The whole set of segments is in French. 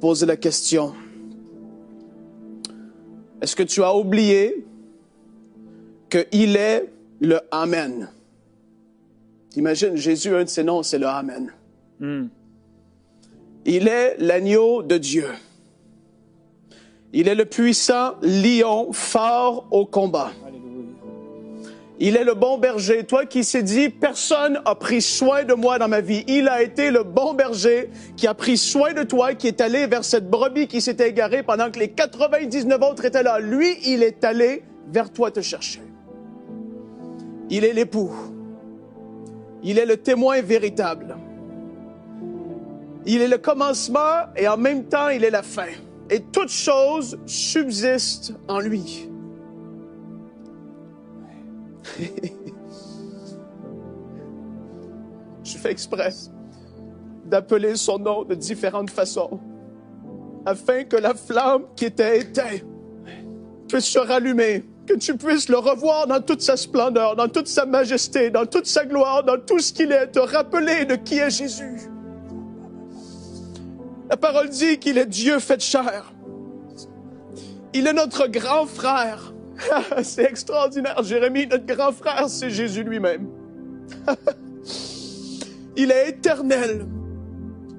Poser la question. Est-ce que tu as oublié qu'il est le Amen? Imagine, Jésus, un de ses noms, c'est le Amen. Il est l'agneau de Dieu. Il est le puissant lion fort au combat. Il est le bon berger. Toi qui s'est dit, personne n'a pris soin de moi dans ma vie. Il a été le bon berger qui a pris soin de toi, qui est allé vers cette brebis qui s'était égarée pendant que les 99 autres étaient là. Lui, il est allé vers toi te chercher. Il est l'époux. Il est le témoin véritable. Il est le commencement et en même temps, il est la fin. Et toute chose subsiste en lui. Je fais exprès d'appeler son nom de différentes façons afin que la flamme qui était éteinte puisse se rallumer, que tu puisses le revoir dans toute sa splendeur, dans toute sa majesté, dans toute sa gloire, dans tout ce qu'il est, te rappeler de qui est Jésus. La parole dit qu'il est Dieu fait chair. Il est notre grand frère. C'est extraordinaire, Jérémie, notre grand frère, c'est Jésus lui-même. Il est éternel.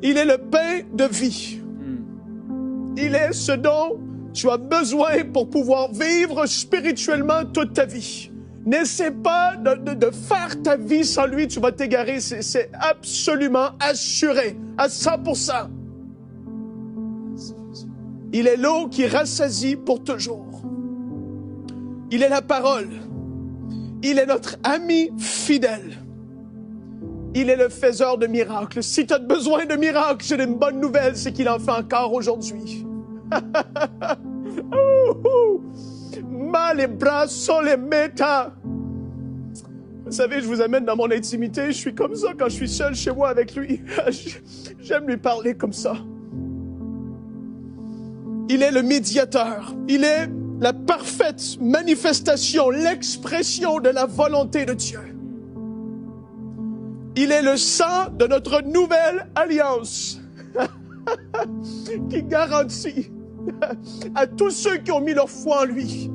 Il est le pain de vie. Il est ce dont tu as besoin pour pouvoir vivre spirituellement toute ta vie. N'essaie pas de faire ta vie sans lui, tu vas t'égarer. C'est absolument assuré, à 100%. Il est l'eau qui rassasie pour toujours. Il est la parole. Il est notre ami fidèle. Il est le faiseur de miracles. Si tu as besoin de miracles, j'ai une bonne nouvelle, c'est qu'il en fait encore aujourd'hui. Mal les bras sur les méta. Vous savez, je vous amène dans mon intimité. Je suis comme ça quand je suis seul chez moi avec lui. J'aime lui parler comme ça. Il est le médiateur. Il est la parfaite manifestation, l'expression de la volonté de Dieu. Il est le sang de notre nouvelle alliance qui garantit à tous ceux qui ont mis leur foi en lui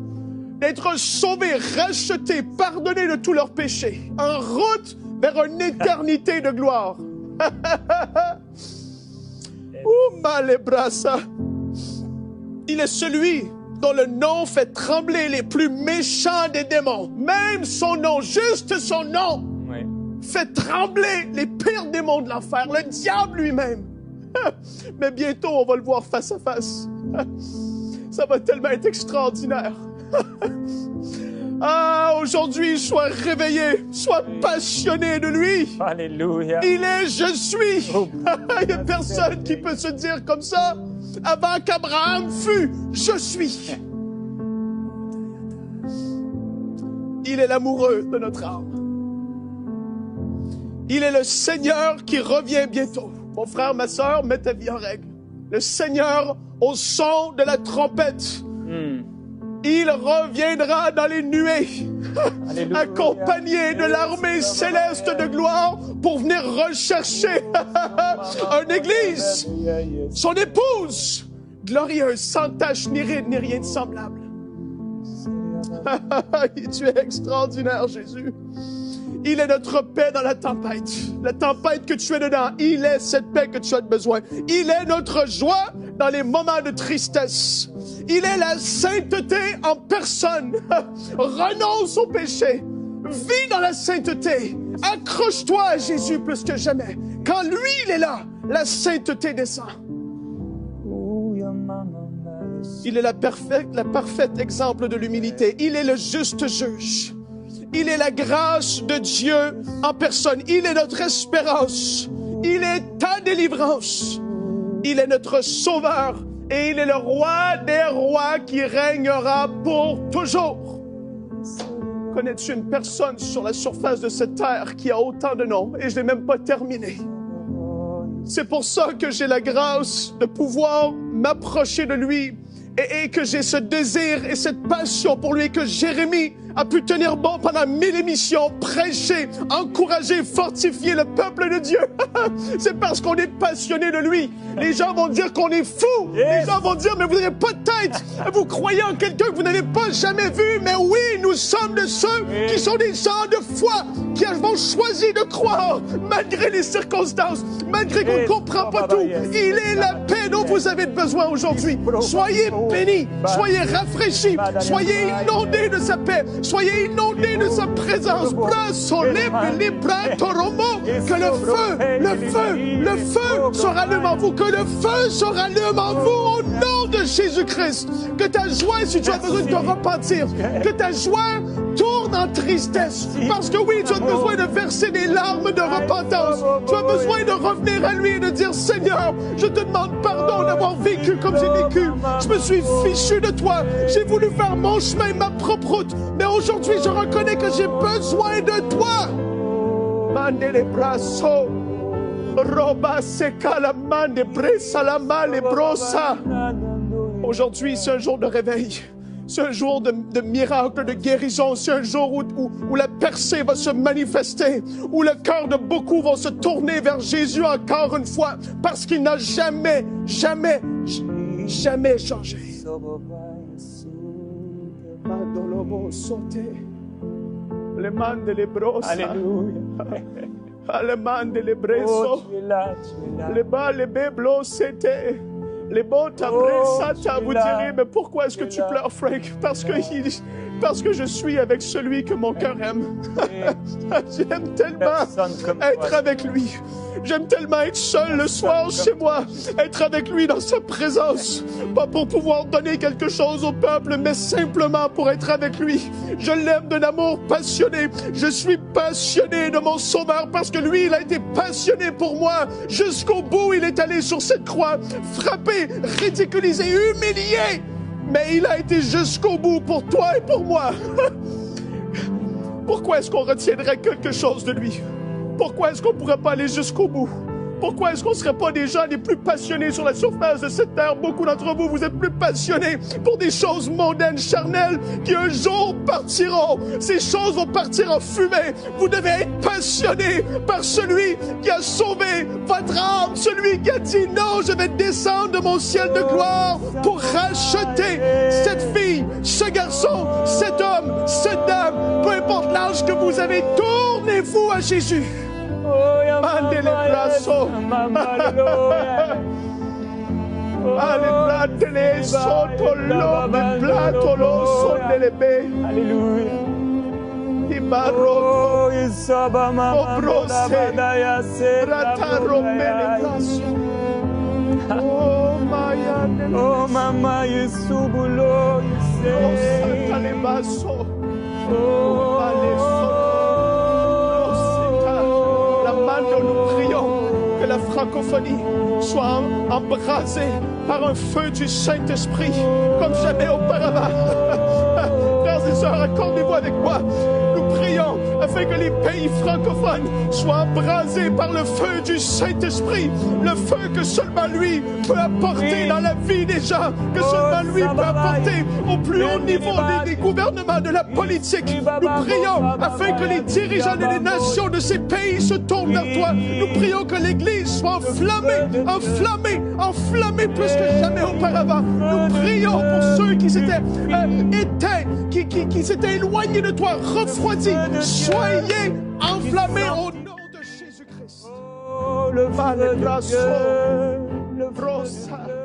d'être sauvés, rachetés, pardonnés de tous leurs péchés, en route vers une éternité de gloire. Il est celui dont le nom fait trembler les plus méchants des démons. Même son nom, juste son nom, fait trembler les pires démons de l'enfer, le diable lui-même. Mais bientôt, on va le voir face à face. Ça va tellement être extraordinaire. Aujourd'hui, sois réveillé, sois passionné de lui. Alléluia. Il est « Je suis ». Il n'y a personne qui peut se dire comme ça. Avant qu'Abraham fût, « Je suis ». Il est l'amoureux de notre âme. Il est le Seigneur qui revient bientôt. Mon frère, ma sœur, mets ta vie en règle. Le Seigneur au son de la trompette. Il reviendra dans les nuées, accompagné de l'armée céleste de gloire pour venir rechercher une église, son épouse, glorieuse, sans tache, ni ride, ni rien de semblable. Tu es extraordinaire, Jésus. Il est notre paix dans la tempête que tu es dedans. Il est cette paix que tu as besoin. Il est notre joie dans les moments de tristesse. Il est la sainteté en personne. Renonce au péché. Vis dans la sainteté. Accroche-toi à Jésus plus que jamais. Quand lui, il est là, la sainteté descend. Il est la parfaite exemple de l'humilité. Il est le juste juge. Il est la grâce de Dieu en personne. Il est notre espérance. Il est ta délivrance. Il est notre sauveur. Et il est le roi des rois qui régnera pour toujours. Connais-tu une personne sur la surface de cette terre qui a autant de noms? Et je n'ai même pas terminé. C'est pour ça que j'ai la grâce de pouvoir m'approcher de lui et que j'ai ce désir et cette passion pour lui, que Jérémie a pu tenir bon pendant 1000 émissions, prêcher, encourager, fortifier le peuple de Dieu. C'est parce qu'on est passionné de lui. Les gens vont dire qu'on est fou. Les gens vont dire, mais vous n'avez pas de tête. Vous croyez en quelqu'un que vous n'avez pas jamais vu. Mais oui, nous sommes de ceux qui sont des gens de foi, qui avons choisi de croire, malgré les circonstances, malgré qu'on ne comprend pas tout. Il est la paix dont vous avez besoin aujourd'hui. Soyez bénis, soyez rafraîchis, soyez inondés de sa paix. Soyez inondés de sa présence. Que le feu se rallume en vous. Que le feu se rallume en vous au nom de Jésus-Christ. Que ta joie, si tu as besoin de te repentir, que ta joie tourne en tristesse. Parce que oui, tu as besoin de verser des larmes de repentance. Tu as besoin de revenir à lui et de dire, Seigneur, je te demande pardon d'avoir vécu comme j'ai vécu. Je me suis fichu de toi. J'ai voulu faire mon chemin, ma propre route. Mais aujourd'hui, je reconnais que j'ai besoin de toi. Mandele brasso, roba seca la mande bressa la male brossa. Aujourd'hui, c'est un jour de réveil. C'est un jour de miracle, de guérison. C'est un jour où la percée va se manifester, où le cœur de beaucoup vont se tourner vers Jésus encore une fois, parce qu'il n'a jamais changé. Le mande les brosses. Alléluia. Le mande les bressos. Le bas, les béblos, c'était. Les bons tabressata, vous direz, mais pourquoi est-ce que tu pleures, Frank? Parce que je suis avec celui que mon cœur aime. J'aime tellement être avec lui. J'aime tellement être seul le soir chez moi, être avec lui dans sa présence. Pas pour pouvoir donner quelque chose au peuple, mais simplement pour être avec lui. Je l'aime d'un amour passionné. Je suis passionné de mon Sauveur parce que lui, il a été passionné pour moi. Jusqu'au bout, il est allé sur cette croix, frappé, ridiculisé, humilié. Mais il a été jusqu'au bout pour toi et pour moi. Pourquoi est-ce qu'on retiendrait quelque chose de lui? Pourquoi est-ce qu'on ne pourrait pas aller jusqu'au bout? Pourquoi est-ce qu'on ne serait pas des gens les plus passionnés sur la surface de cette terre? Beaucoup d'entre vous, vous êtes plus passionnés pour des choses mondaines, charnelles, qui un jour partiront. Ces choses vont partir en fumée. Vous devez être passionnés par celui qui a sauvé votre âme, celui qui a dit non, je vais descendre de mon ciel de gloire pour racheter cette fille, ce garçon, cet homme, cette dame, peu importe l'âge que vous avez, tournez-vous à Jésus. Mande les brazos. Alléluia. Oh mama Yesubulo nous prions que la francophonie soit embrasée par un feu du Saint-Esprit comme jamais auparavant. Frères et sœurs, accordez-vous avec moi. Nous prions afin que les pays francophones soient embrasés par le feu du Saint-Esprit, le feu que seulement lui peut apporter dans la vie des gens, que seulement lui peut apporter au plus haut niveau des gouvernements, de la politique. Nous prions afin que les dirigeants des nations de ces pays se tournent vers toi. Nous prions que l'Église soit enflammée plus que jamais auparavant. Nous prions pour ceux qui s'étaient éteints, qui s'étaient éloignés de toi, refroidis. Soyez enflammés au nom de Jésus-Christ. Oh, le feu de Dieu, le feu de Dieu.